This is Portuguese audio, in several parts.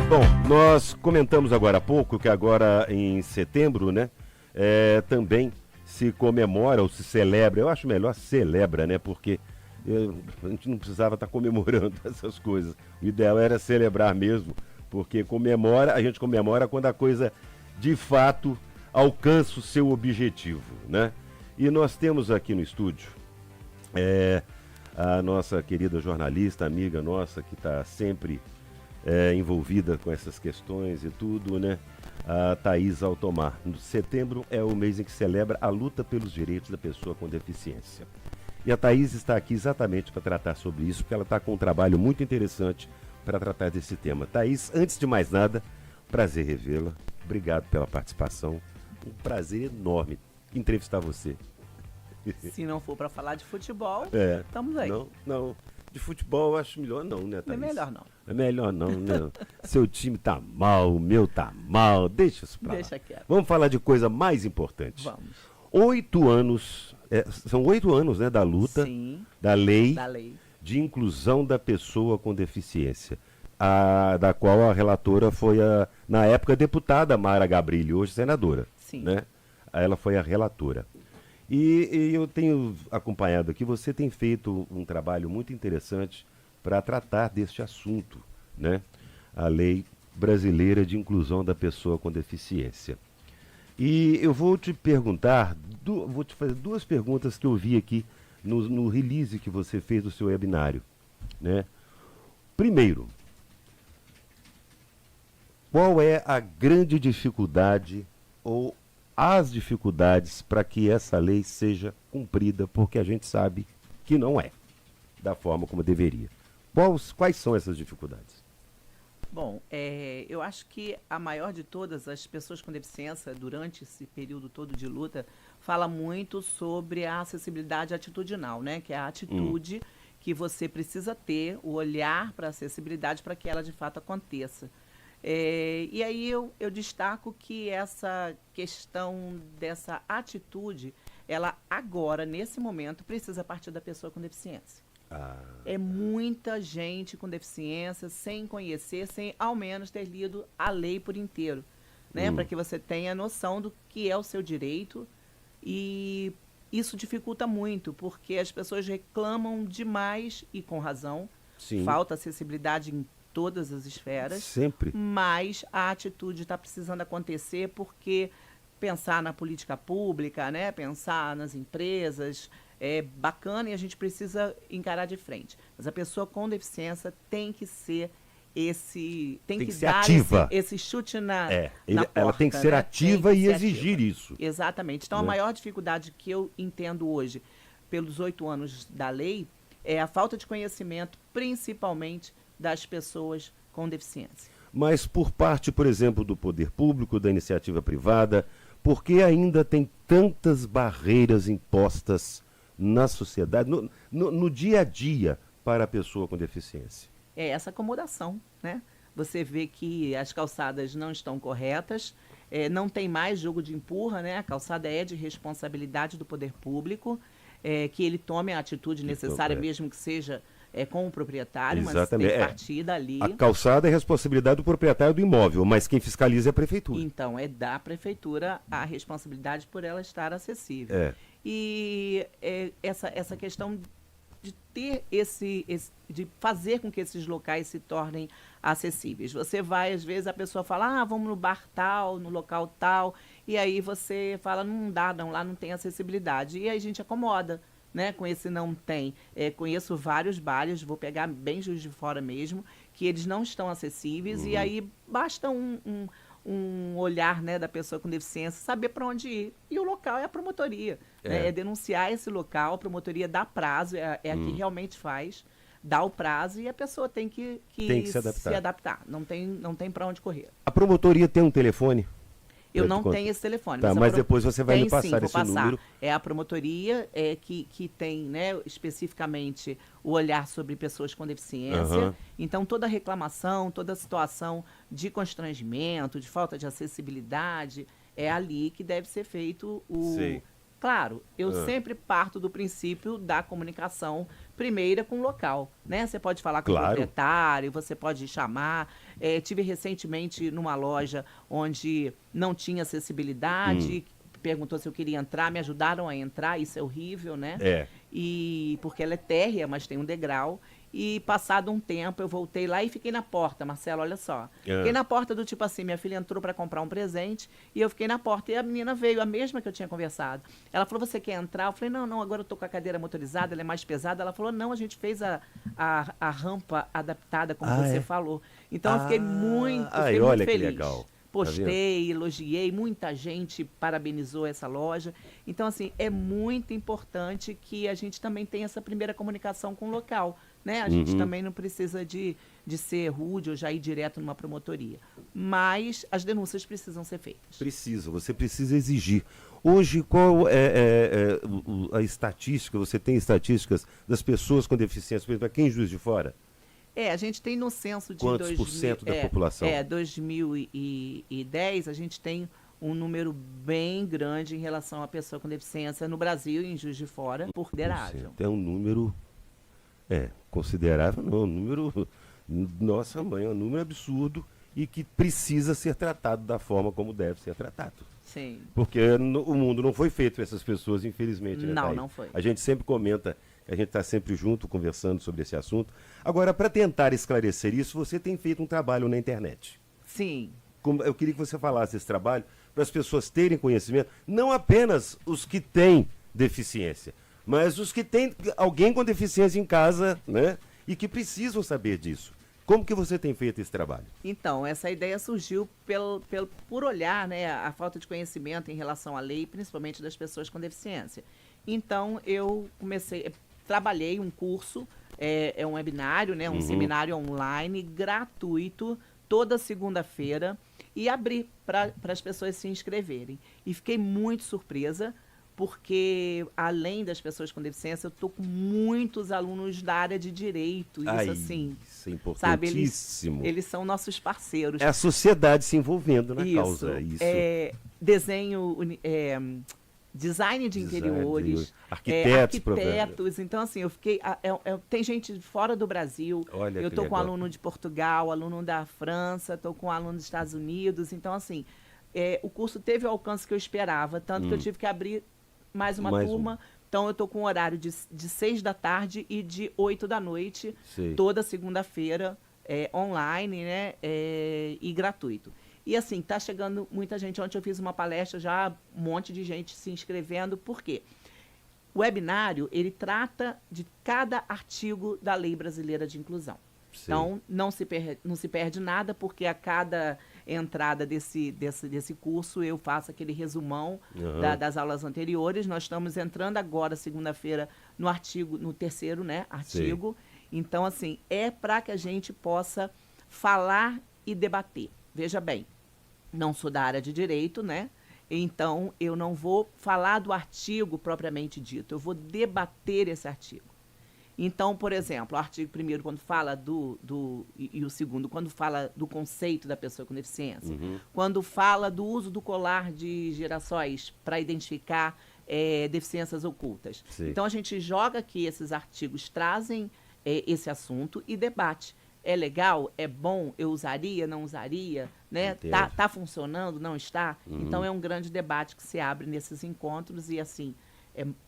Bom, nós comentamos agora há pouco que agora em setembro, né, também se comemora ou se celebra, eu acho melhor celebra, né, porque a gente não precisava estar comemorando essas coisas. O ideal era celebrar mesmo, porque a gente comemora quando a coisa de fato alcança o seu objetivo, né? E nós temos aqui no estúdio a nossa querida jornalista, amiga nossa, que está sempre envolvida com essas questões e tudo, né? A Thaís Altomar. Setembro é o mês em que celebra a luta pelos direitos da pessoa com deficiência. E a Thaís está aqui exatamente para tratar sobre isso, porque ela está com um trabalho muito interessante para tratar desse tema. Thaís, antes de mais nada, prazer revê-la. Obrigado pela participação. Um prazer enorme entrevistar você. Se não for para falar de futebol, estamos aí. Não. De futebol eu acho melhor não, né, Thaís? Não é melhor não. É melhor não, né? Seu time tá mal, o meu tá mal. Deixa isso pra lá. Deixa quieto. Vamos falar de coisa mais importante. Vamos. 8 anos, são 8 anos, né, da luta, Sim, da lei de inclusão da pessoa com deficiência, da qual a relatora foi, na época, a deputada Mara Gabrilli, hoje senadora. Sim. Né? Ela foi a relatora. E eu tenho acompanhado aqui, você tem feito um trabalho muito interessante para tratar deste assunto, né? A Lei Brasileira de Inclusão da Pessoa com Deficiência. E eu vou te perguntar, vou te fazer duas perguntas que eu vi aqui no release que você fez do seu webinário, né? Primeiro, qual é a grande dificuldade ou as dificuldades para que essa lei seja cumprida, porque a gente sabe que não é da forma como deveria. Quais são essas dificuldades? Bom, eu acho que a maior de todas, as pessoas com deficiência, durante esse período todo de luta, fala muito sobre a acessibilidade atitudinal, né? Que é a atitude que você precisa ter, o olhar para a acessibilidade para que ela de fato aconteça. E aí eu destaco que essa questão dessa atitude, ela agora, nesse momento, precisa partir da pessoa com deficiência. É muita gente com deficiência, sem conhecer, sem ao menos ter lido a lei por inteiro, né? Para que você tenha noção do que é o seu direito. E isso dificulta muito, porque as pessoas reclamam demais, e com razão. Sim. Falta acessibilidade em todas as esferas. Sempre. Mas a atitude está precisando acontecer, porque pensar na política pública, né? Pensar nas empresas é bacana e a gente precisa encarar de frente. Mas a pessoa com deficiência tem que ser tem que ser dar ativa. esse chute na ela porta, tem que ser né? ativa e exigir ativa. isso. Exatamente. Então, né? A maior dificuldade que eu entendo hoje, pelos 8 anos da lei, é a falta de conhecimento, principalmente das pessoas com deficiência. Mas por parte, por exemplo, do poder público, da iniciativa privada, por que ainda tem tantas barreiras impostas na sociedade, no dia a dia, para a pessoa com deficiência? É essa acomodação, né? Você vê que as calçadas não estão corretas, não tem mais jogo de empurra, né? A calçada é de responsabilidade do poder público, que ele tome a atitude necessária, mesmo que seja com o proprietário. Exatamente. Mas tem que partir dali. A calçada é responsabilidade do proprietário do imóvel, mas quem fiscaliza é a prefeitura. Então, é da prefeitura a responsabilidade por ela estar acessível. E essa questão de ter de fazer com que esses locais se tornem acessíveis. Você vai, às vezes, a pessoa fala, vamos no bar tal, no local tal, e aí você fala, não dá, não, lá não tem acessibilidade. E aí a gente acomoda, né, com esse não tem. Conheço vários bares, vou pegar bem Juiz de Fora mesmo, que eles não estão acessíveis, e aí basta um olhar, né, da pessoa com deficiência, saber para onde ir. E o local é a promotoria. Né? É denunciar esse local, a promotoria dá prazo, a que realmente faz, dá o prazo e a pessoa tem que se adaptar. Não tem para onde correr. A promotoria tem um telefone? Eu não tenho esse telefone. Tá, mas depois você vai me passar esse número. É a promotoria que tem, né, especificamente o olhar sobre pessoas com deficiência. Então, toda reclamação, toda situação de constrangimento, de falta de acessibilidade, é ali que deve ser feito Sei. Claro, eu sempre parto do princípio da comunicação primeira com o local, né? Você pode falar com o proprietário, você pode chamar, Tive recentemente numa loja onde não tinha acessibilidade, perguntou se eu queria entrar, me ajudaram a entrar, isso é horrível, né? E porque ela é térrea, mas tem um degrau. E passado um tempo, eu voltei lá e fiquei na porta, Marcelo, olha só. Fiquei na porta do tipo assim, minha filha entrou para comprar um presente e eu fiquei na porta. E a menina veio, a mesma que eu tinha conversado. Ela falou, você quer entrar? Eu falei, não, agora eu tô com a cadeira motorizada, ela é mais pesada. Ela falou, não, a gente fez a rampa adaptada, como você falou. Então eu fiquei muito feliz. Que legal. Postei, elogiei, muita gente parabenizou essa loja. Então, assim, é muito importante que a gente também tenha essa primeira comunicação com o local, né? A gente também não precisa de ser rude ou já ir direto numa promotoria. Mas as denúncias precisam ser feitas. Você precisa exigir. Hoje, qual é a estatística, você tem estatísticas das pessoas com deficiência, por exemplo, aqui em Juiz de Fora? A gente tem no censo de Quantos por cento da população? 2010, a gente tem um número bem grande em relação à pessoa com deficiência no Brasil e em Juiz de Fora, considerável. É um número considerável, não, um número, nossa mãe, é um número absurdo e que precisa ser tratado da forma como deve ser tratado. Sim. Porque o mundo não foi feito para essas pessoas, infelizmente. Né, não foi. A gente sempre comenta, a gente está sempre junto conversando sobre esse assunto. Agora, para tentar esclarecer isso, você tem feito um trabalho na internet. Sim. Eu queria que você falasse desse trabalho para as pessoas terem conhecimento, não apenas os que têm deficiência, mas os que têm alguém com deficiência em casa, né? E que precisam saber disso. Como que você tem feito esse trabalho? Então, essa ideia surgiu por olhar, né, a falta de conhecimento em relação à lei, principalmente das pessoas com deficiência. Então, eu trabalhei um curso, um webinário, né, um seminário online gratuito, toda segunda-feira, e abri para as pessoas se inscreverem. E fiquei muito surpresa, porque além das pessoas com deficiência, eu estou com muitos alunos da área de direito. Isso é importantíssimo. Sabe, eles são nossos parceiros. É a sociedade se envolvendo na causa. Isso. Desenho, design de interiores, arquitetos. Então, assim, eu fiquei. Tem gente fora do Brasil. Olha, eu estou com aluno de Portugal, aluno da França, estou com aluno dos Estados Unidos. Então, assim, o curso teve o alcance que eu esperava, tanto que eu tive que abrir mais uma turma. Então, eu estou com um horário de 6 da tarde e de 8 da noite, toda segunda-feira, online, né? E gratuito. E assim, tá chegando muita gente. Ontem eu fiz uma palestra, já um monte de gente se inscrevendo. Por quê? O webinário, ele trata de cada artigo da Lei Brasileira de Inclusão. Então, não se perde nada, porque a cada entrada desse curso eu faço aquele resumão das aulas anteriores. Nós estamos entrando agora, segunda-feira, no terceiro, né, artigo. Então, assim, é para que a gente possa falar e debater. Veja bem, não sou da área de direito, né? Então, eu não vou falar do artigo propriamente dito, eu vou debater esse artigo. Então, por exemplo, o artigo 1º, quando fala e o 2º, quando fala do conceito da pessoa com deficiência, quando fala do uso do colar de girassóis para identificar deficiências ocultas. Então, a gente joga aqui, esses artigos trazem esse assunto e debate. É legal? É bom? Eu usaria? Não usaria? Né? Tá funcionando? Não está? Então, é um grande debate que se abre nesses encontros e, assim,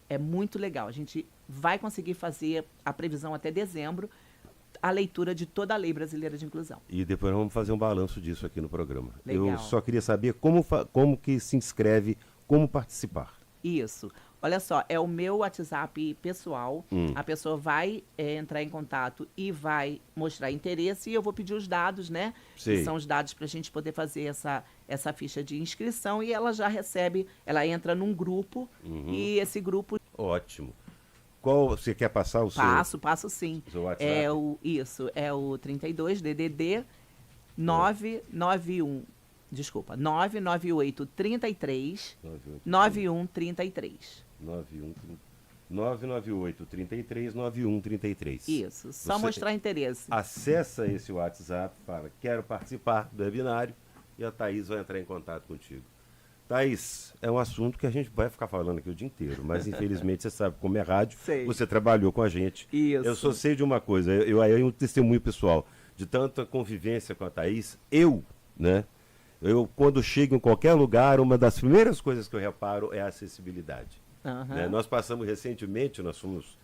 é muito legal. A gente vai conseguir fazer a previsão até dezembro, a leitura de toda a Lei Brasileira de Inclusão. E depois vamos fazer um balanço disso aqui no programa. Legal. Eu só queria saber como que se inscreve, como participar. Isso. Olha só, é o meu WhatsApp pessoal. A pessoa vai entrar em contato e vai mostrar interesse e eu vou pedir os dados, né? Que são os dados para a gente poder fazer essa ficha de inscrição e ela já recebe, ela entra num grupo e esse grupo... Ótimo. Qual você quer passar o seu? Passo sim. O seu WhatsApp? É o 32 DDD 998 33 9133. 998 33 9133. Isso, só mostrar interesse. Acessa esse WhatsApp, fala, quero participar do webinário e a Thaís vai entrar em contato contigo. Thaís, é um assunto que a gente vai ficar falando aqui o dia inteiro, mas infelizmente você sabe como é rádio, você trabalhou com a gente. Isso. Eu só sei de uma coisa, eu um testemunho pessoal. de tanta convivência com a Thaís, né? Eu, quando chego em qualquer lugar, uma das primeiras coisas que eu reparo é a acessibilidade. Né? Nós passamos recentemente, nós fomos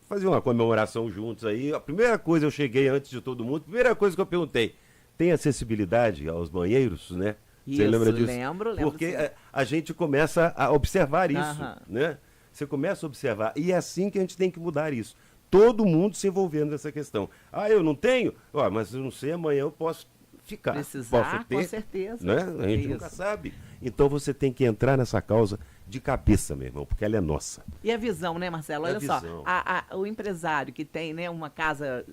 fazer uma comemoração juntos aí. A primeira coisa, eu cheguei antes de todo mundo, a primeira coisa que eu perguntei, tem acessibilidade aos banheiros, né? Isso, você lembra disso? Lembro. Porque a gente começa a observar isso, né? Você começa a observar. E é assim que a gente tem que mudar isso. Todo mundo se envolvendo nessa questão. Ah, eu não tenho? Mas eu não sei, amanhã eu posso ficar. Precisar, posso ter, com certeza. Né? A gente nunca sabe. Então você tem que entrar nessa causa de cabeça, meu irmão, porque ela é nossa. E a visão, né, Marcelo? Olha só, o empresário que tem, né, uma casa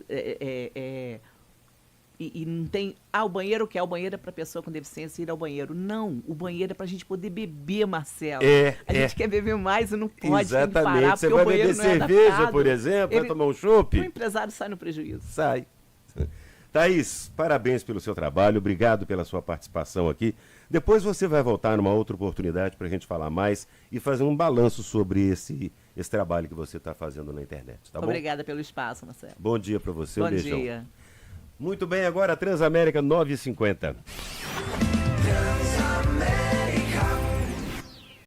e não tem... o banheiro, o banheiro é para pessoa com deficiência ir ao banheiro. Não, o banheiro é para a gente poder beber, Marcelo. A gente quer beber mais e não pode. Exatamente. Parar, você vai beber cerveja, por exemplo, vai tomar um chopp. O empresário sai no prejuízo. Sai. Thaís, parabéns pelo seu trabalho, obrigado pela sua participação aqui. Depois você vai voltar numa outra oportunidade para a gente falar mais e fazer um balanço sobre esse trabalho que você está fazendo na internet, tá bom? Obrigada pelo espaço, Marcelo. Bom dia para você, Bom um beijão. dia. Muito bem, agora Transamérica 9h50.